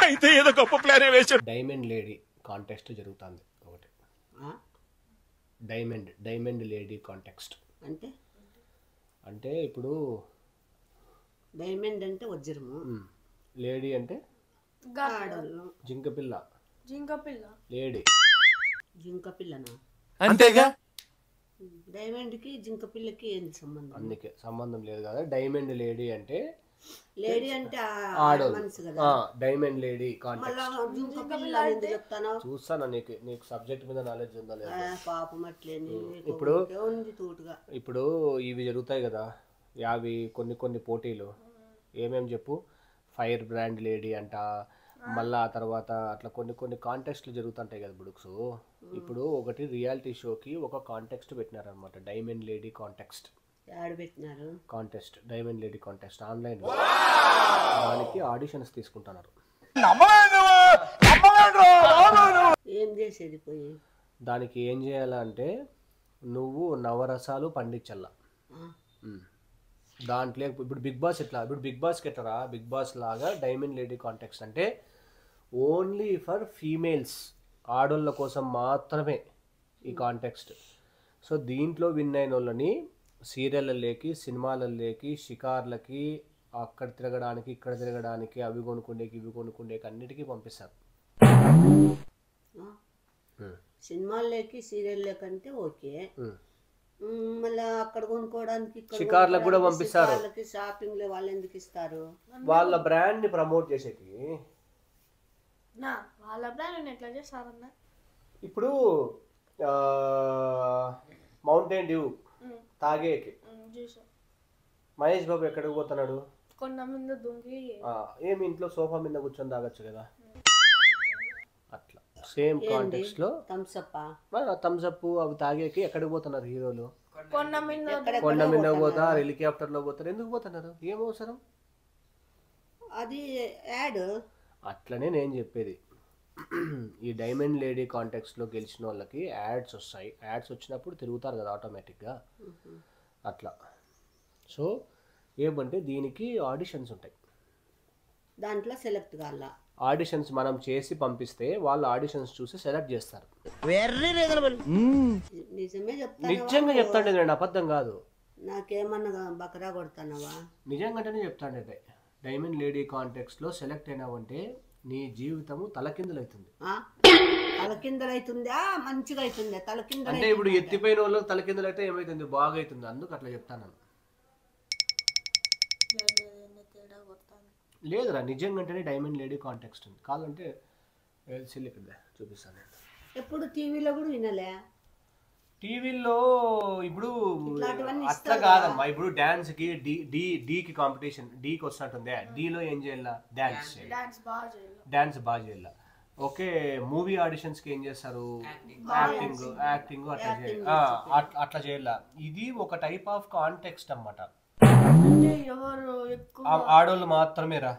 అయితే ఏదో గొప్ప ప్లాన్ వేసాడు. డైమండ్ లేడీ కాంటెస్ట్ జరుగుతుంది ఒకటి. డైమండ్ లేడీ కాంటెక్స్ట్ అంటే అంటే ఇప్పుడు డైమండ్ అంటే వజ్రము, లేడీ అంటే ఆడోళ్ళు. జింకపిల్ల లేడీ జింక పిల్లనా? అంతేగా. డైమండ్ కి జింక పిల్లకి ఏంటి సంబంధం? అందుకే సంబంధం లేదు కదా. డైమండ్ లేడీ అంటే లేడీ అంటే ఆడోళ్ళు. మనసు కదా. డైమండ్ లేడీ కాంటెక్స్ట్ మళ్ళా జింక పిల్ల ఎందుకు చెప్తాను? చూస్తాను. నీకు సబ్జెక్ట్ మీద నాలెడ్జ్ ఉందా లేదా? పాపం అట్లేని ఇప్పుడు ఉంది తోటుగా. ఇప్పుడు ఇవి జరుగుతాయి కదా, అవి కొన్ని పోటీలు. ఏమేమి చెప్పు? ఫైర్ బ్రాండ్ లేడీ అంట, మళ్ళీ ఆ తర్వాత అట్లా కొన్ని కాంటెస్ట్లు జరుగుతుంటాయి కదా బుడుక్స్. ఇప్పుడు ఒకటి రియాలిటీ షోకి ఒక కాంటెక్స్ట్ పెట్టినారనమాట, డైమండ్ లేడీ కాంటెక్స్ట్. పెట్టినారు contest, diamond lady contest online. దానికి ఆడిషన్స్ తీసుకుంటున్నారు. ఏం చేసేది పోయి? దానికి ఏం చేయాలంటే నువ్వు నవరసాలు పండించల్లా. దాంట్లో ఇప్పుడు బిగ్ బాస్ ఎట్లా, ఇప్పుడు బిగ్ బాస్కి ఎట్లా, బిగ్ బాస్ లాగా డైమండ్ లేడీ కాంటెక్స్ట్ అంటే ఓన్లీ ఫర్ ఫీమేల్స్, ఆడోళ్ళ కోసం మాత్రమే ఈ కాంటెక్స్ట్. సో దీంట్లో విన్ అయిన వాళ్ళని సీరియళ్ళకి, సినిమాలకి, షికార్లకి, అక్కడ తిరగడానికి, ఇక్కడ తిరగడానికి, అవి కొనుక్కుండేకి, ఇవి కొనుక్కుండేకి అన్నిటికీ పంపిస్తారు. సినిమాల్లోకి సీరియల్లోకి అంటే ఓకే, మళ్ళీ అక్కడ కొనుక్కోవడానికి షికార్లకు కూడా పంపిస్తారు. షాపింగ్ లో వాళ్ళు ఎందుకు ఇస్తారు? వాళ్ళ బ్రాండ్ ని ప్రమోట్ చేసేకి. వాళ్ళ బ్రాండ్ ఎట్లా చేస్తారన్న? ఇప్పుడు మౌంటైన్ డ్యూ తాగేకి మహేష్ బాబు ఎక్కడికి పోతున్నాడు? కొండ మీద దొంగి. ఏమి ఇంట్లో సోఫా మీద కూర్చొని తాగొచ్చు కదా. అట్లా సేమ్ కాంటెక్స్ట్ లో థమ్స్ అప్ అవి తాగేకి ఎక్కడికి పోతున్నారు హీరోలు? కొండ మీద పోతారు, హెలికాప్టర్ లో పోతారు. ఎందుకు పోతున్నారు? ఏం అవసరం? అది యాడ్. అట్లనే నేను చెప్పేది, ఈ డైమండ్ లేడీ కాంటెక్స్ట్లో గెలిచిన వాళ్ళకి యాడ్స్ వస్తాయి. యాడ్స్ వచ్చినప్పుడు తిరుగుతారు కదా ఆటోమేటిక్గా అట్లా. సో ఏమంటే దీనికి ఆడిషన్స్ ఉంటాయి. దాంట్లో సెలెక్ట్ కావాల. ఆడిషన్స్ మనం చేసి పంపిస్తే వాళ్ళు ఆడిషన్స్ చూసి సెలెక్ట్ చేస్తారు. నిజమే నిజంగా చెప్తాండే, నేను అబద్ధం కాదు. నాకేమన్నా బకరా కొడతానవా? నిజంగానే చెప్తాండే. డైమండ్ లేడీ కాంటెక్స్ట్లో సెలెక్ట్ అయినావంటే నీ జీవితము తలకిందులవుతుంది. తలకిందులవుతుందా? మంచిగా అవుతుందా? తలకిందులు అంటే ఇప్పుడు ఎత్తిపోయిన వాళ్ళు తలకిందులు అయితే ఏమైతుంది? బాగా అవుతుంది. అందుకు అట్లా చెప్తాను. లేదురా, నిజంగా అంటేనే డైమండ్ లేడీ కాంటెక్స్ట్ ఉంది. కావాలంటే చూపిస్తాను. ఎప్పుడు టీవీలో కూడా వినలే. టీవీలో ఇప్పుడు అట్లా కాదమ్మా. ఇప్పుడు డాన్స్ కి డీకి కాంపిటీషన్, డీకి వస్తున్నట్టుంది. డీలో ఏం చేయాల? డాన్స్ బాగా చేయాల. ఓకే, మూవీ ఆడిషన్స్ కి ఏం చేస్తారు? యాక్టింగ్ అట్లా చేయాల. ఇది ఒక టైప్ ఆఫ్ కాంటెక్స్ట్ అన్నమాట. ఆడోళ్ళు మాత్రమే రా.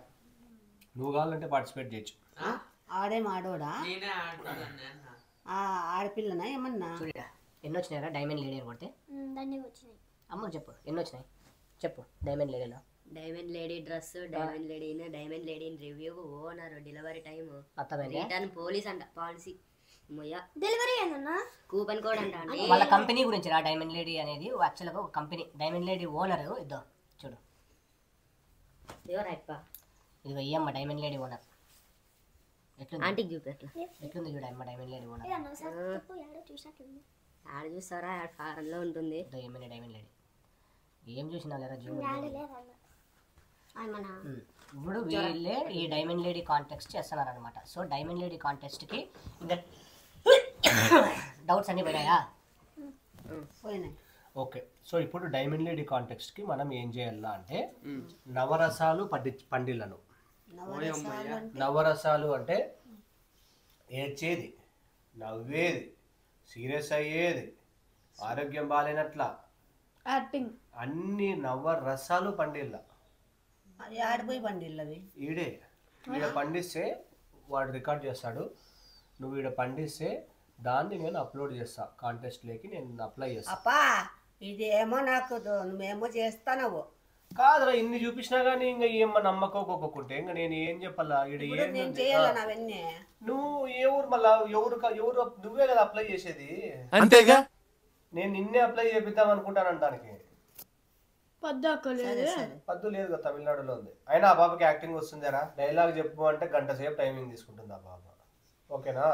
నువ్వు కావాలంటే పార్టిసిపేట్ చేయొచ్చు. ఆడేం ఆడోడా? ఆడపిల్లనా ఏమన్నా? ఎన్ని వచ్చినాయరా డైమండ్ లేడీ కొడితే? అమ్మకు చెప్పు ఎన్ని వచ్చినాయి చెప్పు. డైమండ్ లేడీలో Diamond Lady dress, Diamond Lady, Diamond Lady review, owner, delivery time, return, police అంట, పాలసీ, డెలివరీ ఏందన్నా, కూపన్ కోడ్ అంట. వాళ్ళ కంపెనీ గురించి రా. డైమండ్ లేడీ అనేది యాక్చువల్గా ఒక కంపెనీ. డైమండ్ లేడీ ఓనర్ ఇద్దో చూడు. ఇదిగో ఈ అమ్మ డైమండ్ లేడీ ఓనర్. ఆంటీకి చూపి ఎట్లుంది చూడ అమ్మ డైమండ్ లేడీ ఓనర్. ఆడ చూస్తారా? ఆడ ఫారెన్లో ఉంటుంది. ఏమైనా డైమండ్ లేడీ ఏం చూసినా లేదా జూమ్. ఇప్పుడు వీళ్ళే ఈ డైమండ్ లేడీ కాంటెస్ట్ చేస్తున్నారు అనమాట. సో డైమండ్ లేడీ కాంటెస్ట్కి ఇంకా డౌట్స్ అన్నీ పోయాయా? పోయినాయి. ఓకే, సో ఇప్పుడు డైమండ్ లేడీ కాంటెక్స్ట్కి మనం ఏం చేయాలా అంటే నవరసాలు పండిళ్ళను. నవరసాలు అంటే ఏడ్చేది, నవ్వేది, సీరియస్ అయ్యేది, ఆరోగ్యం బాగాలేనట్ల, యాక్టింగ్, అన్ని నవరసాలు పండిళ్ళ. ఆడిపోయి పండిళ్ళవి ఈడే ఈడ పండిస్తే వాడు రికార్డ్ చేస్తాడు. నువ్వు ఈడ పండిస్తే దాన్ని నేను అప్లోడ్ చేస్తా, కాంటెస్ట్లోకి నేను అప్లై చేస్తా. అప్పా ఇదేమో నాకు నువ్వేమో చేస్తానవు, కాదురా ఇన్ని చూపించినా గానీ ఇంకా ఏం నమ్మకోకుంటే ఇంకా నేను ఏం చెప్పాలా ఈడ ఇప్పుడు ఏం నేను చేయాలని అవన్నీ నువ్వు ఏ ఊరు మళ్ళా ఎవరు నువ్వే కదా అప్లై చేసేది అంతేగా నేను నిన్నే అప్లై చేపిద్దాం అనుకుంటాను దానికి పద్దక్కలేదు పద్దు లేదు కదా తమిళనాడులో ఉంది అయినా ఆ బాబాకి యాక్టింగ్ వస్తుందారా డైలాగ్ చెప్పు అంటే గంట సేపు టైమింగ్ తీసుకుంటుంది ఆ బాబా ఓకేనా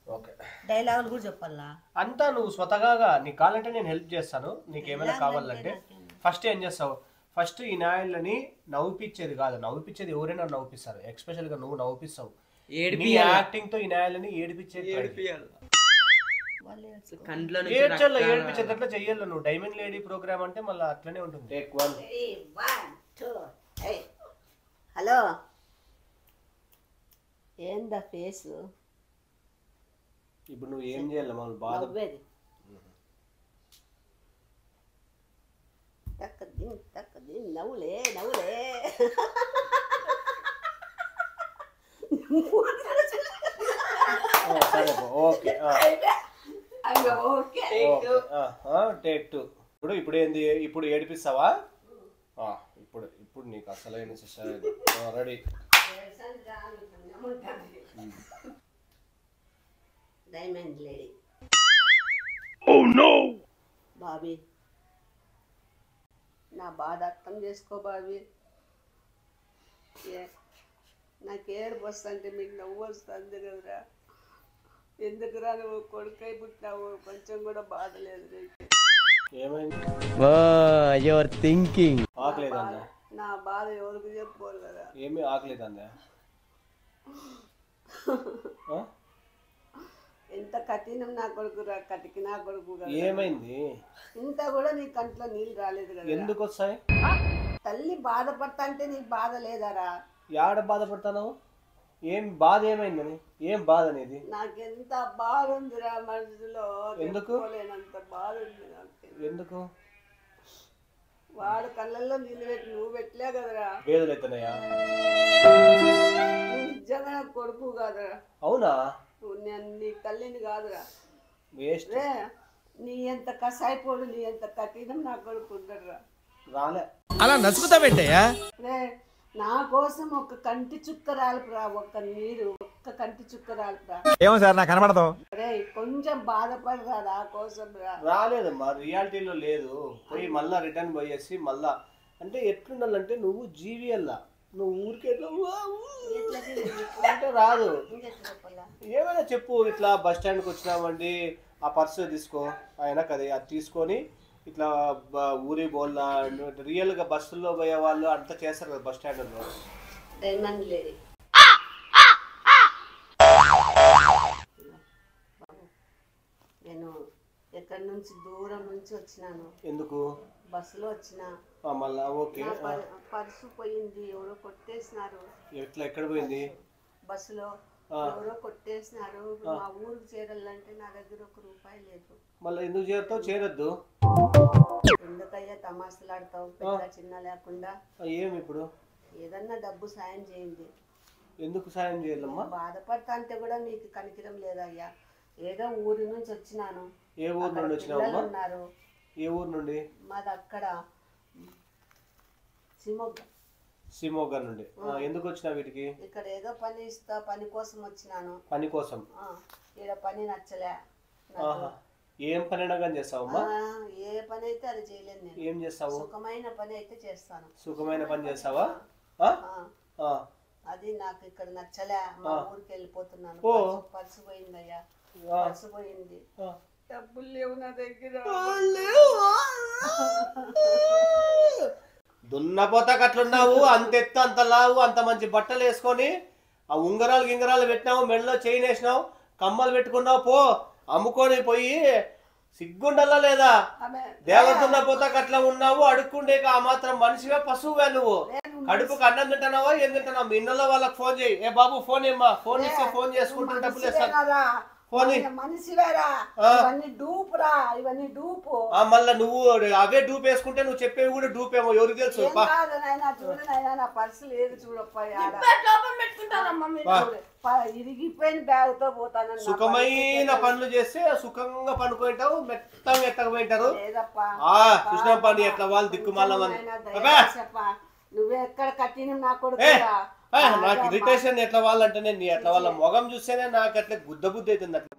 ఓకే డైలాగులు కూడా చెప్పాలా అంతా నువ్వు స్వతహాగా నీకు కావాలంటే నేను హెల్ప్ చేస్తాను నీకు ఏమైనా కావాలంటే ఫస్ట్ ఏం చేస్తావు ఫస్ట్ ఈ నాయళ్ళని నవ్విపించేది కాదు నవ్విపించేది ఎవరైనా నవ్విపిస్తారు ఎక్స్పెషల్ గా నువ్వు నవ్విపిస్తావు నీ యాక్టింగ్ తో ఈ నాయళ్ళని ఏడిపించేది ఏడ్పించేటట్లు చెయ్యాలి నువ్వు డైమండ్ లేడీ ప్రోగ్రామ్ అంటే మళ్ళీ అట్లనే ఉంటుంది టేక్ 1 2 హలో ఏందా ఫేస్ ఇప్పుడు నువ్వు ఏం చేయాలి మమ్మల్ని బాధ నవ్వేది తక్కది నవ్వులే సరే ఓకే ఓకే టేక్ 2 ఇప్పుడు ఏంది ఇప్పుడు ఏడిపిస్తావా ఇప్పుడు నీకు అసలైన రెడీ డైమండ్ లేడీ బాబీ నా బాధ అర్థం చేసుకో బాబీ నాకు ఏడుపు వస్తుంటే మీకు నవ్వు వస్తుంది కదరా ఎందుకురా నువ్వు కొడుకై పుట్టినావు కొంచెం కూడా బాధ లేదు నీకు థింకింగ్ ఆకలేదా నా బాధ ఎవరికి చెప్పుకోరు కదా ఏమీ ఆకలేదా ఎంత కఠినం నా కొడుకు కటికి నా కొడుకు ఏమైంది ఇంత కూడా నీ కంట్లో నీళ్ళు రాలేదు కదా ఎందుకు వస్తాయి తల్లి బాధపడతా అంటే నీకు బాధ లేదారా యాడ బాధపడతావు ఏం బాధ ఏమైందని ఏం బాధ అనేది నాకెంత బాధ ఉందిరా మనసులో ఎందుకు లేనంత బాధ ఉంది నాకు ఎందుకు వాడు కళ్ళల్లో నీళ్ళు పెట్టి నువ్వు పెట్టలే కదరా వేదులు అవుతున్నాయా నిజంగా నాకు కొడుకు కాదురా అవునా నేను నీ తల్లిని కాదురా వేస్ట్ రే నీ ఎంత కసాయిపోడు నీ ఎంత కఠినం నా కొడుకు ఉండడురా రాలే అలా నసుకుతావేంటయ్యా రే నా కోసం ఒక కంటి చుక్క రాలుపురా ఒక్క నీరు ఒక్క కంటి చుక్క రాలుపురా ఏమో సార్ నాకు కనబడదు రే కొంచెం బాధపడరా నా కోసం రా రాలేదమ్మా రియాలిటీలో లేదు పోయి మళ్ళా రిటర్న్ పోయేసి మళ్ళా అంటే ఎట్లుండాలంటే నువ్వు జీవియల్లా నువ్వు ఊరికే అంటే రాదు ఏమైనా చెప్పు ఇట్లా బస్ స్టాండ్కి వచ్చినామండి ఆ పర్సు తీసుకో ఆయన కదా అది తీసుకొని ఇట్లా ఊరి బోల్లా రియల్గా బస్సుల్లో పోయే వాళ్ళు అంతా చేస్తారు కదా బస్ స్టాండ్లో డైమండ్ లేడీ నేను ఎక్కడి నుంచి దూరం నుంచి వచ్చినాను ఎందుకు బస్సులో వచ్చిన మళ్ళా ఓకే పర్సు పోయింది ఎవరో కొట్టేసినారు ఎట్లా ఎక్కడ పోయింది బస్సులో ఎవరో కొట్టేసినారు మా ఊరికి చేరాలంటే నా దగ్గర ₹1 లేదు మళ్ళీ ఎందుకు చేరుతావు చేరొద్దు ఎందుకయ్యా తమాషలాడతావు పెద్ద చిన్న లేకుండా ఏమి ఇప్పుడు ఏదన్నా డబ్బు సాయం చేయండి ఎందుకు సాయం చేయాలమ్మా బాధపడతా అంటే కూడా మీకు కనికరం లేదయ్యా ఏదో ఊరి నుంచి వచ్చినాను ఏ ఊరు నుండి వచ్చినావమ్మా ఉన్నారు ఏ ఊరు నుండి మాది అక్కడ సిమోగా నుండి ఎందుకు వచ్చినా వీటికి ఇక్కడ ఏదో పని ఇస్తా పని కోసం వచ్చినాను పని కోసం ఈడ పని నచ్చలే ఏం పని కానీ చేస్తావమ్మా ఏ పని అయితే అది చేయలేను నేను ఏం చేస్తావు సుఖమైన పని అయితే చేస్తాను సుఖమైన పని చేస్తావా అది నాకు ఇక్కడ నచ్చలే మా ఊరికి వెళ్ళిపోతున్నాను పర్సు పోయిందయ్యా పర్సు పోయింది డబ్బులు లేవు నా దగ్గర దున్నపోతాక అట్లున్నావు అంత ఎత్తు అంత లావు అంత మంచి బట్టలు వేసుకొని ఆ ఉంగరాలు గింగరాలు పెట్టినావు మెడలో చైన్ వేసినావు కమ్మలు పెట్టుకున్నావు పో అమ్ముకొని పోయి సిగ్గుండల్లా లేదా దేవదున్నపోతాక అట్లా ఉన్నావు అడుక్కుండే ఆ మాత్రం మనిషివే పశువువే నువ్వు కడుపుకు అన్నం తింటున్నావా ఏం తింటున్నావు మీ ఇళ్ళలో వాళ్ళకి ఫోన్ చేయి ఏ బాబు ఫోన్ ఏమ్మా ఫోన్ ఇస్తే ఫోన్ చేసుకుంటూ డబ్బులు వేస్తాను మనిషివేరా ఇవన్నీ డూపురా ఇవన్నీ డూపు మళ్ళా నువ్వు అవే డూప్ వేసుకుంటే నువ్వు చెప్పేవి కూడా డూప్ ఏమో ఎవరికి తెలుసు చూడనైనా నా పర్సు లేదు చూడప్ప ఉంటారమ్మా మీరు ఇరిగిపోయిన బ్యాగ్ తో పోతాను సుఖమైన పనులు చేస్తే సుఖంగా పనుకుంటావు, మెత్తగా ఎత్తకపోయింటారు. లేదప్పా కృష్ణ పని ఎట్లా వాళ్ళు దిక్కుమాల నువ్వు ఎక్కడ కట్టిన నా కొడుకు నాకు ఇరిటేషన్ ఎట్లా వాళ్ళంటేనే నీ అట్లా వాళ్ళ మొగం చూస్తేనే నాకు అట్లా గుద్ద బుద్ధి అవుతుంది. అట్లా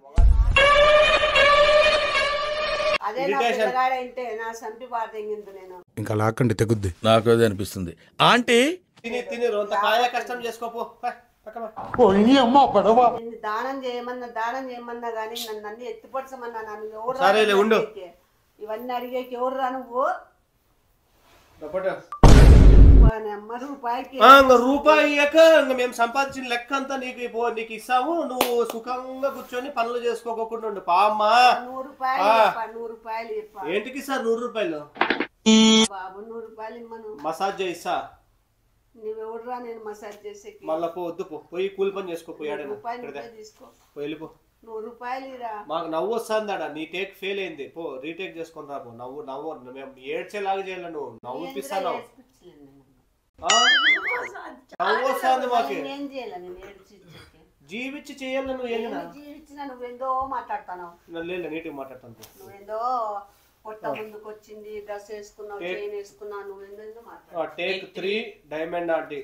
అదే నా పిల్లగాడంటే నా సంపి పాటంగింది నేను ఇంకా లాక్కండి తెగుద్ది నాకు అదే అనిపిస్తుంది. ఆంటీ తిని రొంత కాయ కష్టం చేసుకోపో. నిన్ను దానం చేయమన్నా గానీ నన్ను అన్ని ఎత్తిపడచమన్నా నన్ను ఎవరు ఇవన్నీ అడిగేకి ఎవరు రా నువ్వు రూపాయి ఇయ్యక మేము సంపాదించిన లెక్క అంతా నీకు ఇస్తాము, నువ్వు సుఖంగా కూర్చొని పనులు చేసుకోకుండా ఉండు పామ్మా. 100 రూపాయలు ఏంటికి సార్ 100 రూపాయలు? బాబు 100 రూపాయలు ఇమ్మను, మసాజ్ చేయిస్తా. నువ్వెవడురా నేను మసాజ్ చేసే? మళ్ళా వద్దు పోయి కూలి పని చేసుకోపోయాడు తీసుకో, వెళ్ళిపో. 100 రూపాయలు ఇరా. మాకు నవ్వు వస్తుందాడా, నీ టేక్ ఫెయిల్ అయింది, పో రీటేక్ చేసుకొని రా. పో నవ్వు మేము ఏడ్చేలాగా చేయాలి, నువ్వు నవ్వుపిస్తాను. నవ్వు వస్తుంది మాకు, ఏం చేయాలి? నేను ఏడ్చి జీవించి చేయాలి. నువ్వు జీవించిన నువ్వేందో మాట్లాడతాను, లేదు నీటికి మాట్లాడతాను. నువ్వేందో పొట్ట ముందుకు వచ్చింది, డ్రెస్ వేసుకున్నావు, చైన్ వేసుకున్నావు, నువ్వేందో మాట్లాడు. Take 3 diamond aunty.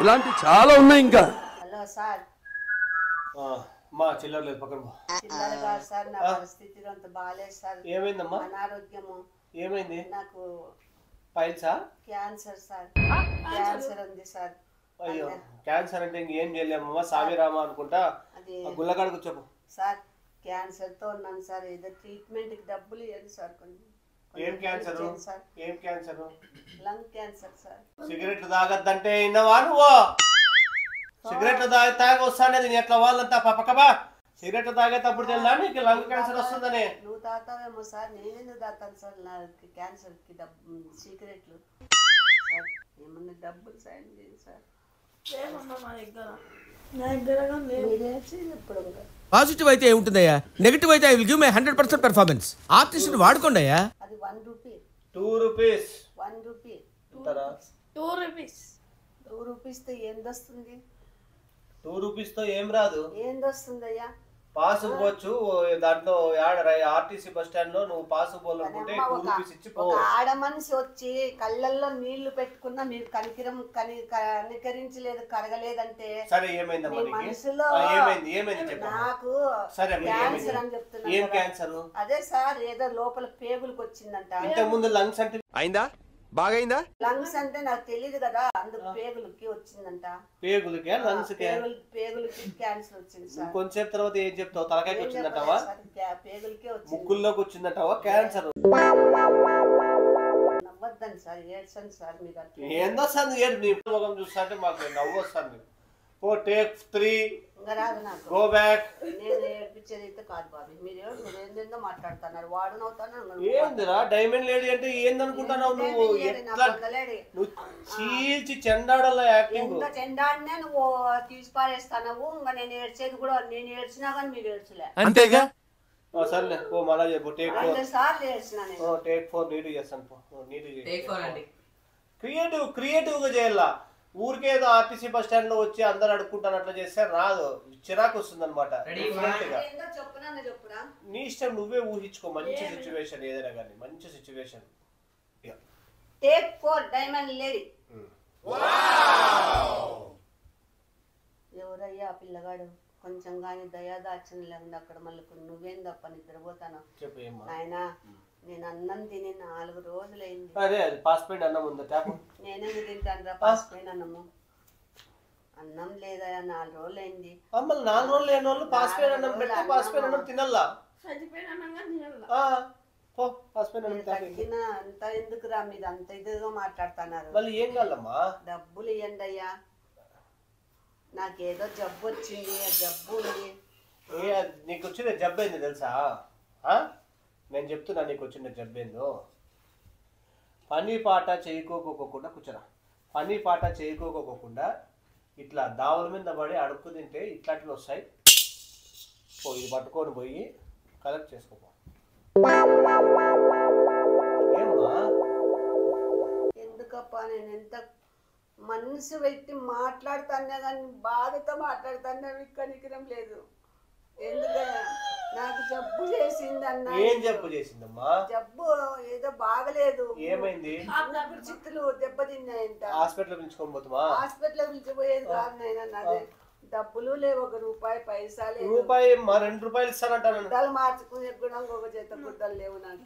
ఇలాంటి చాలా ఉన్నాయి ఇంకా. హలో సార్, మా చిల్లర లేదు పక్కన. చిల్లర కాదు సార్, నా పరిస్థితి అంత బాగాలేదు సార్. ఏమైందమ్మా? అనారోగ్యము. ఏమైంది? నాకు పైల్సా? క్యాన్సర్ సార్, క్యాన్సర్ ఉంది సార్. అయ్యో క్యాన్సర్ అంటే ఇంకేం చేయలేమమ్మా, సామిరామా అనుకుంటా. అది గుల్లగాడికి చెప్పు సార్, క్యాన్సర్ తో ఉన్నాను సార్, ఏదో ట్రీట్మెంట్ కి డబ్బులు ఇవ్వండి సార్. ఏం క్యాన్సర్? ఏం క్యాన్సర్? Lung cancer sir. సిగరెట్లు తాగద్దంటే విన్నావా నువ్వు? సిగరెట్లు తాగి వస్తానేది ఎట్లా వాళ్ళంతా పక్కబా. సిగరెట్ తాగేటప్పుడు తెలుదా నీకు లంగ్ క్యాన్సర్ వస్తుందని? నువ్వు తాగుతావేమో సార్, నేనెందుకు తాగుతాను సార్? నాకు క్యాన్సర్ కి సిగరెట్లు సార్, ఏమన్నా డబ్బులు సాయం చేయండి సార్. పాజిటివ్ అయితే ఏముంటుందయ్యా, నెగిటివ్ అయితే I will give my 100% performance. Artist వాడుకోండి అయ్యా. అది 1 rupee. 2 rupees. 1 rupee. 2 rupees. 2 rupees తో ఏందొస్తుంది? 2 రూపీస్ తో ఏం రాదు. ఏందొస్తుందయ్యా? పాస్ పోవచ్చు దాంట్లో ఆర్టీసీ బస్ స్టాండ్ లో నువ్వు పాస్ పోవాలనుకుంటే 2 రూపీస్ ఇచ్చి పో. ఆడ మనిషి వచ్చి కళ్ళల్లో నీళ్లు పెట్టుకున్నా మీరు కనికరించలేదు, కరగలేదంటే సరే ఏమైందమ్మా నీకు? మనసులో ఏమైంది చెప్పు. నాకు సరే క్యాన్సర్ అని చెప్తున్నా. ఏం క్యాన్సర్? అదే సార్, ఏదో లోపల పేగులకు వచ్చిందంట. ఇంతకు ముందు లంగ్స్ అంటే అయిందా? బాగైందా? లంగ్స్ అంటే నాకు తెలియదు కదా, అందుకు పేగులకి వచ్చిందంట. పేగులకే లంగ్స్ కే? పేగులకి క్యాన్సర్ వచ్చింది సార్. కొంచెం తర్వాత ఏం చెప్తావు? తలకాయకి వచ్చిందంటావా? పేగులకే వచ్చింది. ముక్కుల్లోకి వచ్చిందంటావా క్యాన్సర్? నవ్వద్దండి సార్, ఏడ్చండి సార్. మీరు ఏందో సార్ ఏడు నీ ముఖం చూస్తా అంటే మాకు నవ్వు వస్తుంది. ఓ టేక్ 3 ఇంకా రాదు నాకు. Go back. నేను ఏడ్పించేది అయితే కాదు బాబు, మీరు ఏందేందో మాట్లాడుతున్నారు. వాడు నవ్వుతాను. ఏందిరా డైమండ్ లేడీ అంటే ఏందనుకుంటున్నావు నువ్వు? నువ్వు చీల్చి చెండాడల్లా యాక్టింగ్. ఇంకా చెండాడినే నువ్వు తీసి పారేస్తావు. ఇంకా నేను ఏడ్చేది కూడా, నేను ఏడ్చినా కానీ మీరు ఏడ్చలే. అంతేగా? సర్లే ఓ మళ్ళా చెప్పు. టేక్ 4. 2 సార్లు ఏడ్చినా నేను. టేక్ 4 నీట్ చేస్తాను. క్రియేటివ్ గా చేయాలా. ఊరికే ఏదో ఆర్టీసీ బస్ స్టాండ్ లో వచ్చి అందరు అడుక్కుంటాను అట్లా చేస్తే రాదు, చిరాకు వస్తుంది అనమాట. నీ ఇష్టం, నువ్వే ఊహించుకో. మంచి సిచ్యువేషన్ ఏదైనా కానీ, మంచి సిచ్యువేషన్. Take 4 diamond lady. ఎవరయ్యా పిల్లగాడు? కొంచెం కానీ దయాదాచన లేకుండా అక్కడ మళ్ళీ నువ్వేం తప్ప నిద్రపోతాను. ఆయన నేను అన్నం తిని 4 రోజులైంది. అదే పాస్పోర్ట్ అన్నం ఉందా ట్యాప్? నేనేది తింటాను రా పాస్పోర్ట్ అన్నము? అన్నం లేదా? 4 రోజులైంది. మళ్ళీ 4 రోజులు లేని వాళ్ళు పాస్పోర్ట్ అన్నం పెట్టి పాస్పోర్ట్ అన్నం తినల్లా? తగ్గిన అంత ఎందుకురా మీరు అంత ఇదిగా మాట్లాడుతున్నారు? మళ్ళీ ఏం కావాలమ్మా? డబ్బులు ఇవ్వండి అయ్యా, నాకేదో జబ్బు వచ్చింది. ఆ జబ్బు ఉంది. నీకు వచ్చిన జబ్బు ఏంది తెలుసా? నేను చెప్తున్నా నీకు వచ్చిన జబ్బేందో. పని పాట చేయకోకోకుండా కూర్చోరా. పని పాట చేయకోకోకుండా ఇట్లా దావుల మీద పడి అడుక్కు తింటే ఇట్లాంటివి వస్తాయి. ఇది పట్టుకొని పోయి కలెక్ట్ చేసుకోపో. ఎందుకప్పా నేను ఎంత మనసు పెట్టి మాట్లాడుతానే కానీ బాధతో మాట్లాడుతానే కనికరం లేదు. ఎందుకన్నా నాకు జబ్బు చేసింది అన్న. ఏం జబ్బు చేసిందమ్మా? జబ్బు ఏదో బాగలేదు. ఏమైంది? చిత్తులు దెబ్బతిన్నాయంట. హాస్పిటల్ పిలుచుకోబోతుమా? హాస్పిటల్ పిలిచిపోయేది కాదు నాయన. నాదే డబ్బులు లేవు, 1 రూపాయి పైసా లేదు. రూపాయి 2 రూపాయలు ఇస్తానంటాను. గుడ్డలు మార్చుకునే గుణం ఒక జత గుడ్డలు లేవు నాకు.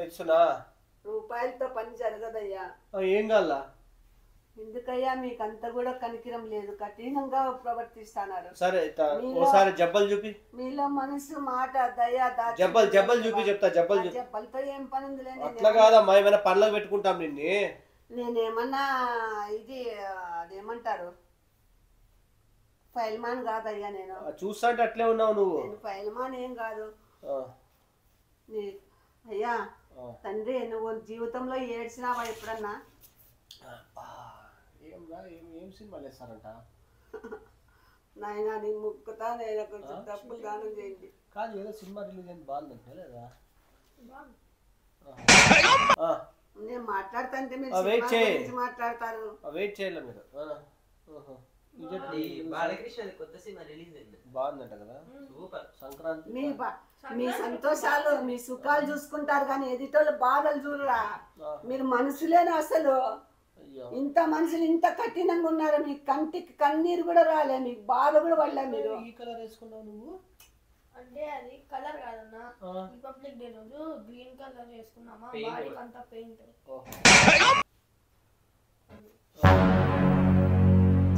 ఇచ్చునా? రూపాయలతో పని జరగదయ్యా. ఏం కావాలా? ఎందుకయ్యా మీకు అంత కూడా కనికిరం లేదు, కఠినంగా ప్రవర్తిస్తున్నారు. సరే ఒకసారి జబ్బలు చూపి. మీలో మనసు మాట దయా జబ్బలు చూపి చెప్తా. జబ్బలతో ఏం పని ఉందిలే. అట్లా కాదమ్మా, ఏమైనా పనులకు పెట్టుకుంటాం నిన్ను. నేనేమన్నా ఇది అదేమంటారు ఫైల్మాన్ కాదయ్యా. నేను చూస్తా అంటే అట్లే ఉన్నావు నువ్వు. నేను ఫైల్మాన్ ఏం కాదు అయ్యా. తండ్రి నువ్వు జీవితంలో ఏడ్చినావా ఎప్పుడన్నా? ఏం సినిమాలు వేస్తారంట నాయన నీ ముక్కుతా నేను కొంచెం డబ్బులు దానం చేయండి. కాదు ఏదో సినిమా రిలీజ్ అయింది బాగుందంటే లేదా? నేను మాట్లాడుతుంటే మీరు మాట్లాడతారు. వెయిట్ చేయాలి మీరు. కొత్త సినిమా రిలీజ్ అయింది, బాగుందంట కదా? సూపర్. సంక్రాంతి మీ సంతోషాలు మీ సుఖాలు చూసుకుంటారు కానీ ఎదుటోళ్ళు బాధలు చూడరా. మీరు మనుషులేనా అసలు? ఇంత మనుషులు ఇంత కఠినంగా ఉన్నారు. మీ కంటికి కన్నీరు కూడా రాలే, మీకు బాధ కూడా పడలే. మీరు ఈ కలర్ వేసుకున్నావు నువ్వు అంటే అది కలర్ కాదన్నా, రిపబ్లిక్ డే రోజు గ్రీన్ కలర్ వేసుకున్నామా, బాడీకి అంతా పెయింట్.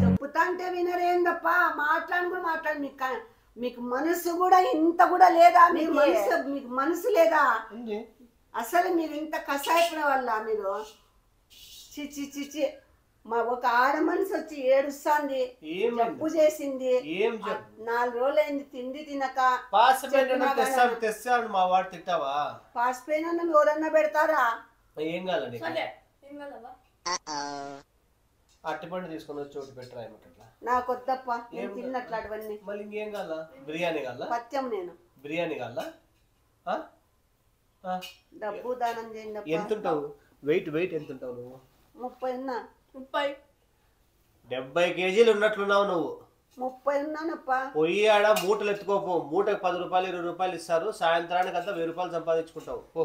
చెప్పుతా అంటే వినరేందప్ప, మాట్లాడి కూడా మాట్లాడి. మీకు మనసు కూడా ఇంత కూడా లేదా? మీకు మనసు లేదా అసలు? మీరు ఇంత కషాయపడ వల్ల మీరు చిచి చిచి. మా ఒక ఆడ మనిషి వచ్చి ఏడుస్తుంది, జబ్బు చేసింది, 4 రోజులైంది తిండి తినక. తెస్తాను మా వాడు తింటావా? పాసిపోయిన ఎవరన్నా పెడతారా? ఏం కావాలి? అట్టిపండు తీసుకొని వచ్చి చోటు పెట్టరా ఏమిట్లా? నాకు వద్దప్ప, నేను తిన్నట్లు అటువన్నీ. మళ్ళీ ఇంకేం కావాలా? బిర్యానీ కావాలా? పత్యం నేను బిర్యానీ కావాలా? డబ్బు దానం చేయండి. ఎంత ఉంటావు? వెయిట్ ఎంత ఉంటావు నువ్వు? 30 ఉన్నా. 70 కేజీలు ఉన్నట్లున్నావు నువ్వు. 30 ఉన్నానప్ప. పోయి ఆడ మూటలు ఎత్తుకోపో. మూటకు 10 రూపాయలు 20 రూపాయలు ఇస్తారు. సాయంత్రానికి అంతా 1000 రూపాయలు సంపాదించుకుంటావు. పో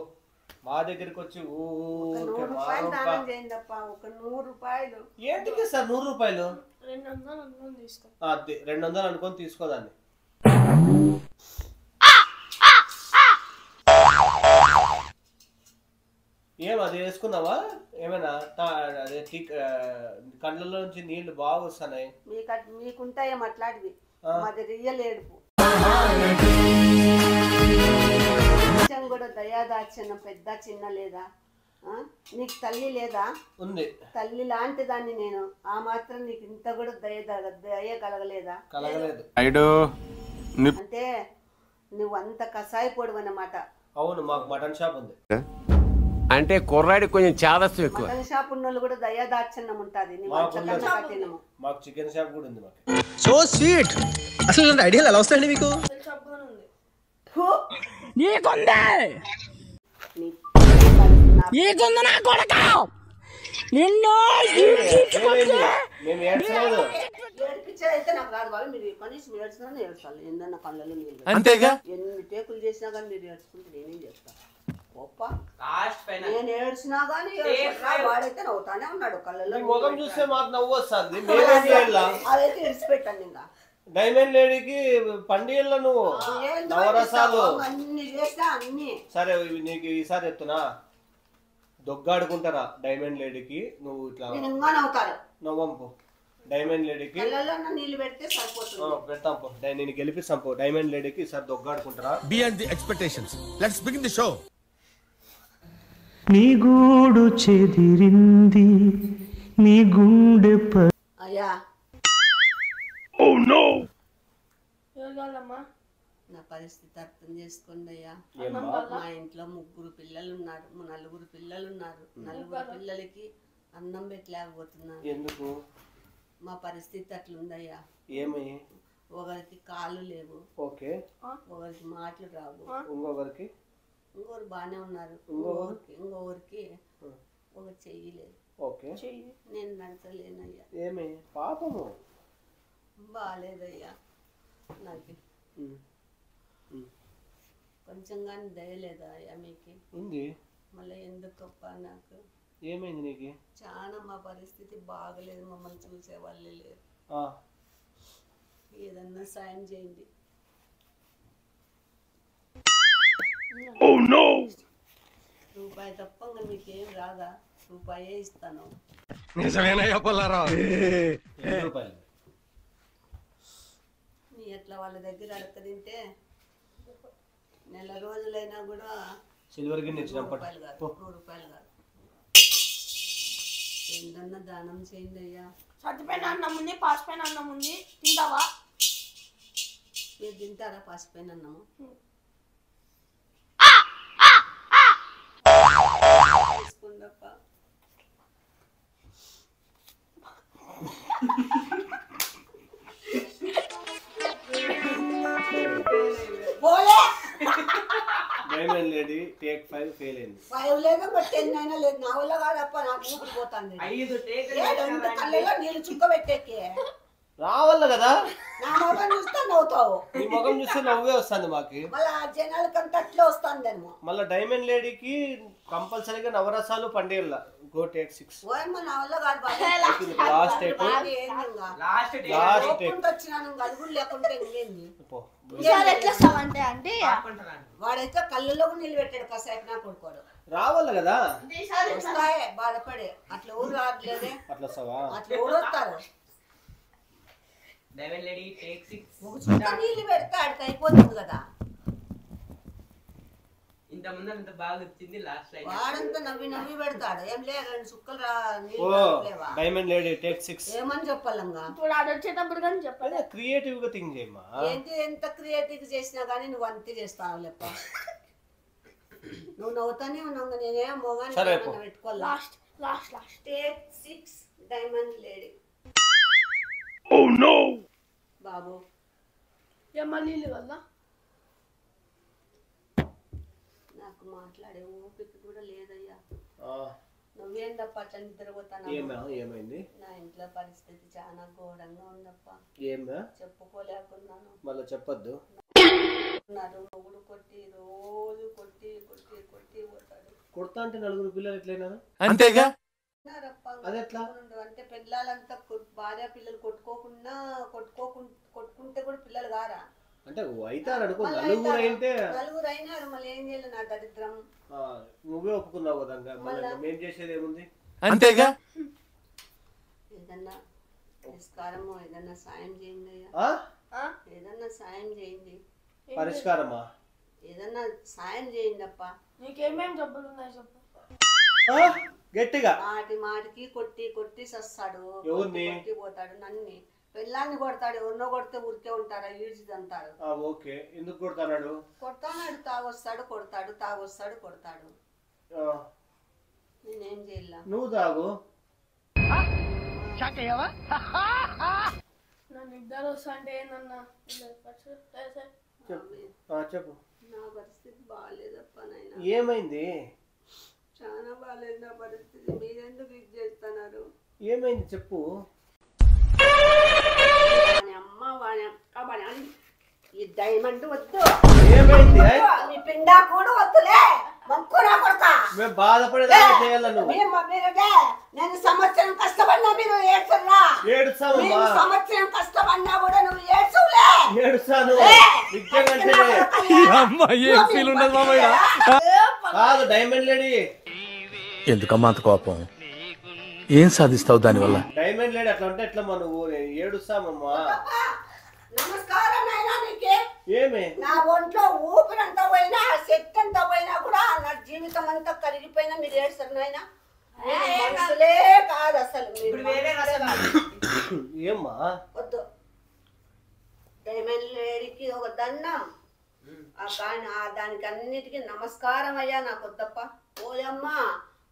మా దగ్గరికి వచ్చి 100 రూపాయలు దానం చేయండి అప్ప. ఒక 100 రూపాయలు. ఏంటికి సార్ 100 రూపాయలు? 200 అనుకొని తీసుకో. 200 అనుకొని తీసుకోదాన్ని. ఏం అది వేసుకున్నావా? ఏమైనా అదే కళ్ళల్లో నుంచి నీళ్లు బాగా వస్తున్నాయి. మీకుంటాయేం అట్లాంటివి? మాది రియల్ ఏడుపు. కూడా దయాదాచనం పెద్ద చిన్న లేదా? నీకు తల్లి లేదా? ఉంది. తల్లి లాంటి దాన్ని నేను. ఆ మాత్రం నీకు ఇంత కూడా దయ కలగలేదా? కలగలేదు. అంటే నువ్వు అంత కషాయ పొడవు అన్నమాట. అవును, మాకు మటన్ షాప్ ఉంది. అంటే కుర్రాడి కొంచెం చాదస్సు ఎక్కువ. మటన్ షాప్ ఉన్నోళ్ళు కూడా దయాదాచనం ఉంటది. మాకు చికెన్ షాప్ కూడా ఉంది. మాకు సో స్వీట్. అసలు ఐడియాలు ఎలా వస్తాయండి మీకు? అంతేగా. ఎన్ని టేకులు చేసినా కానీ మీరు ఏడ్చుకుంటే నేనేం చేస్తా? నేను ఏడ్చినా కానీ వాడైతే నవ్వుతానే ఉన్నాడు కళ్ళలో. ముఖం చూస్తే మాకు నవ్వు వస్తుంది. అదైతే విడిచిపెట్టండి. ఇంకా డైమండ్ లేడీకి పండుగల్లో నువ్వు నవరసాలు అన్ని చేస్తా అన్ని. సరే నీకు ఈసారి చెప్తున్నా, దొగ్గాడుకుంటారా డైమండ్ లేడీకి? నువ్వు ఇట్లా నవ్వంపు. డైమండ్ లేడీకి నీళ్ళు పెడితే సరిపోతుంది. పెడతాం పో. నేను గెలిపిస్తాం పో. డైమండ్ లేడీకి ఈసారి దొగ్గాడుకుంటారా? Beyond the expectations. Let's begin the show. నీ గూడు చెదిరింది నీ గుండె అయ్యా. నా పరిస్థితి అర్థం చేసుకోండి అయ్యా. మా ఇంట్లో 3 పిల్లలు ఉన్నారు, 4 పిల్లలు ఉన్నారు. 4 పిల్లలకి అన్నం పెట్టలేకపోతున్నాను. ఎందుకు? మా పరిస్థితి అట్లుందయ్యా. ఏమి? ఒకరికి కాళ్ళు లేవు, ఓకే, ఒకరికి మాటలు రావు, ఇంకొకరు బాగానే ఉన్నారు, ఇంకొకరికి ఒక చెయ్యి లేదు. ఓకే నేను నడచలేనయ్యా. ఏమి పాపము బాగాలేదయ్యా నాకు. కొంచెం కానీ దయలేదా అయ్యా మీకు? ఉంది. మళ్ళీ ఎందుకప్ప నాకు? ఏమైంది నీకు? చాలా మా పరిస్థితి బాగలేదు, మమ్మల్ని చూసే వాళ్ళే లేరు. ఏదన్నా సాయం చేయండి. రూపాయి తప్ప ఇంకా మీకేం రాదా? రూపాయే ఇస్తాను. నీ ఎట్లా వాళ్ళ దగ్గర అడక తింటే నెల రోజులైనా కూడా సిల్వర్ గిన్నె 100 రూపాయలు కాదు, 100 రూపాయలు కాదు. ఏంటన్నా దానం చేయండి అయ్యా. సర్దిపోయిన అన్నం ఉంది, పాసిపోయిన అన్నం ఉంది, తింటావా? మీరు తింటారా పాసిపోయిన అన్నము? తీసుకుందప్ప. డైమండ్ లేడీ టేక్ 5 ఫెయిల్ అయింది. 5 లేదు, బట్ 10 అయినా లేదు. నా వల్ల కాదప్ప, నాకు ఊపిరి పోతుంది. కళ్ళలో నీళ్ళు చుక్క పెట్టేకి రావాల కదా. నా మొగం చూస్తే నవ్వుతావు. నీ ముఖం చూస్తే నవ్వే వస్తుంది మాకి. మళ్ళా జనాలకంతా అట్లా వస్తుందేమో. మళ్ళీ డైమండ్ లేడీకి కంపల్సరీగా నవరసాలు పండేళ్ళ. Go take 6. ఓయమ్మ నా వల్ల కాదు బాగా. Last take. వచ్చినాను అడుగులు లేకుంటే ఇంకేంది? ఎట్లా వస్తావంటే అంటే వాడైతే కళ్ళలో నీళ్ళు పెట్టాడు కాసేపు నా కొడుకోడు. రావాల కదా. వస్తాయే బాధపడే. అట్లా ఊరు రావట్లేదే. అట్లా వస్తావా? అట్లా ఊరు వస్తారు. Diamond lady take 6. ఒక చుట్ట నీళ్ళు పెడితే ఆడికి అయిపోతుంది కదా. ఇంత ముందు అంత బాగా వచ్చింది లాస్ట్ లైన్. వాడంతా నవ్వి నవ్వి పెడతాడు. ఏం లే 2 చుక్కలు డైమండ్ లేడీ టేక్ 6. ఏమని చెప్పాలంగా? ఇప్పుడు ఆడ వచ్చేటప్పుడు కానీ చెప్పాలి. క్రియేటివ్ గా థింక్ చేయమ్మా. ఏంటి ఎంత క్రియేటివ్ చేసినా కానీ నువ్వు అంతే చేస్తావు లేప్ప. నువ్వు నవ్వుతానే ఉన్నావు. నేనేం మోగాన్ని పెట్టుకోవాలి. Last last last take 6 Diamond Lady. బాబు మళ్ళీ వల్ల నాకు మాట్లాడే ఓపిక కూడా లేదయ్యా. నువ్వేందప్ప అట్లా నిద్రపోతాను? ఏమైంది? నా ఇంట్లో పరిస్థితి చాలా ఘోరంగా ఉందప్ప. ఏమా? చెప్పుకోలేకున్నాను. మళ్ళీ చెప్పొద్దు. మొగుడు కొట్టి రోజు కొట్టి కొట్టి కొట్టి పోతాడు. కొడతా అంటే 4 పిల్లలు ఎట్లయినా అంతేగా. అంటే పిల్లలంతా భార్య పిల్లలు కొట్టుకుంటే కూడా పిల్లలు కారా? అంటే అవుతారు అనుకో. నలుగురు అయినారు. మళ్ళీ ఏం చేయాలి? నా దరిద్రం. నువ్వే ఒప్పుకున్నావు కదా. మేం చేసేది ఏముంది? అంతేగా. ఏదన్నా పరిష్కారము, ఏదన్నా సాయం చేయండి అయ్యా. ఏదన్నా సాయం చేయండి. పరిష్కారమా? ఏదన్నా సాయం చేయండి అప్ప. నీకేమేం జబ్బులు ఉన్నాయి చెప్పు. గట్టిగా మాటికి కొట్టి కొట్టి సస్తాడు. ఎవరిని? కొట్టి పోతాడు. నన్ను పిల్లాన్ని కొడతాడు. ఎవరినో కొడితే ఊరికే ఉంటారా? ఈడ్చిదంటాడు. ఓకే. ఎందుకు కొడతాడు? కొడతాడు. తాగొస్తాడు కొడతాడు, తాగొస్తాడు కొడతాడు. నేనేం చేయాల? నువ్వు తాగు. నా నిద్ర వస్తా అంటే ఏందన్నా చెప్పు. నా పరిస్థితి బాగాలేదప్ప నాయన. ఏమైంది? చాలా బాగాలేదు నా పరిస్థితి. మీరెందుకు ఇది చేస్తున్నారు? ఏమైంది చెప్పు. అమ్మ వాని అక్క వాని ఈ డైమండ్ వద్దు. ఏమైంది? మీ పిండా కూడా వద్దులే. మంకురా కొడతా. మేము బాధపడేదా చేయాలి. నేను సంవత్సరం కష్టపడినా మీరు ఏడ్చరా? ఏడుస్తాను. సంవత్సరం కష్టపడినా కూడా నువ్వు ఏడ్చులే. ఏడుస్తాను. కాదు డైమండ్ లేడీ. ఎందుకమ్మా అంత కోపం? ఏం సాధిస్తావు దానివల్ల? డైమండ్ లేడీ అట్లా ఉంటే ఎట్లా నువ్వు? ఏడుస్తామమ్మా. నమస్కారం నాయనా. నీకే ఏమే? నా ఒంట్లో ఊపిరంతా పోయినా, శక్తి అంతా పోయినా కూడా నా జీవితం అంతా కరిగిపోయినా మీరు ఏడ్చారు నాయన. మనుషులే కాదు అసలు. ఏమ్మా? వద్దు. డైమండ్ లేడీకి ఒక దండం. దానికి అన్నిటికీ నమస్కారం అయ్యా. నాకు వద్దప్ప. ఓయమ్మా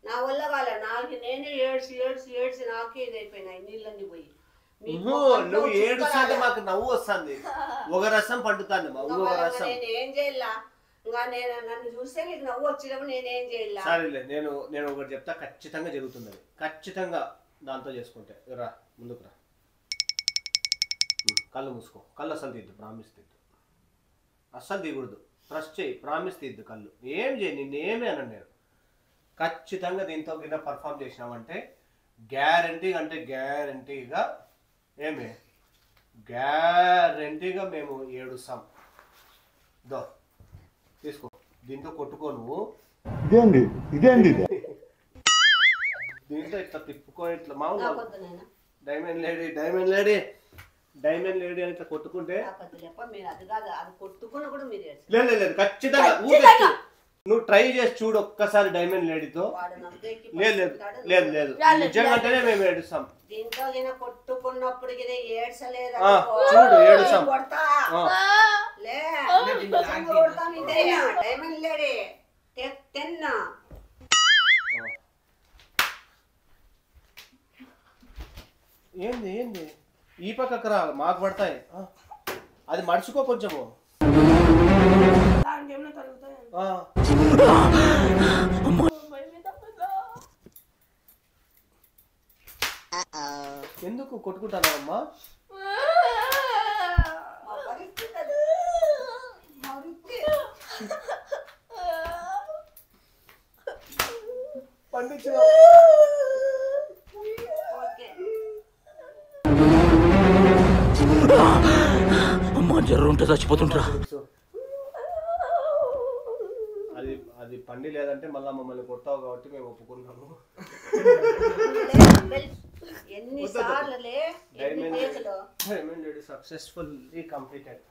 నా వల్ల కాలే. నాకు నేనే ఏడ్చి ఏడ్చి ఏడ్చి నాకే ఇదైపోయినాయి నీళ్ళన్నీ పోయి. నువ్వు ఏడుస్తాంటే మాకు నవ్వు వస్తుంది. ఒక రసం పండుతాను. నేను ఏం చేయాల? ఇంకా నన్ను చూస్తే నీకు నవ్వు వచ్చినప్పుడు నేనేం చేయాలి? సరేలే, నేను ఒకటి చెప్తా, ఖచ్చితంగా జరుగుతుంది అది. ఖచ్చితంగా దాంతో చేసుకుంటే. రా ముందుకు రా. కళ్ళు మూసుకో. కళ్ళు అస్సలు తీద్దు, ప్రామిస్ తీద్దు. అస్సలు తీయకూడదు. ట్రస్ట్ చేయి, ప్రామిస్ తీద్దు కళ్ళు. ఏం చేయి, నిన్నేమే అన్నాను నేను. ఖచ్చితంగా దీంతో కింద పర్ఫామ్ చేసినామంటే గ్యారంటీగా, అంటే గ్యారంటీగా ఏమే, గ్యారంటీగా మేము ఏడుస్తాం. దో తీసుకో, దీంతో కొట్టుకో నువ్వు. ఇదేంటి దీంతో ఇట్లా తిప్పుకో, ఇట్లా మామూలు డైమండ్ లేడీ అని ఇట్లా కొట్టుకుంటే లేదు ఖచ్చితంగా నువ్వు ట్రై చేసి చూడు ఒక్కసారి డైమండ్ లేడీతో. లేదు నిజంగానే మేము ఏడుస్తాం. కొట్టుకున్నప్పుడు చూడు ఏడుస్తాం. డైమండ్ లేడీ తెన్నా ఏంది ఈ పక్కకు రా, మాకు పడతాయి. అది మర్చుకో కొంచెము. ఎందుకు కొట్టుకుంటానమ్మా? పండించిన జ్వరం ఉంటే చచ్చిపోతుంటా. అది పండి లేదంటే మళ్ళీ మమ్మల్ని కొడతావు కాబట్టి మేము ఒప్పుకున్నాము. Diamond Lady successfully completed.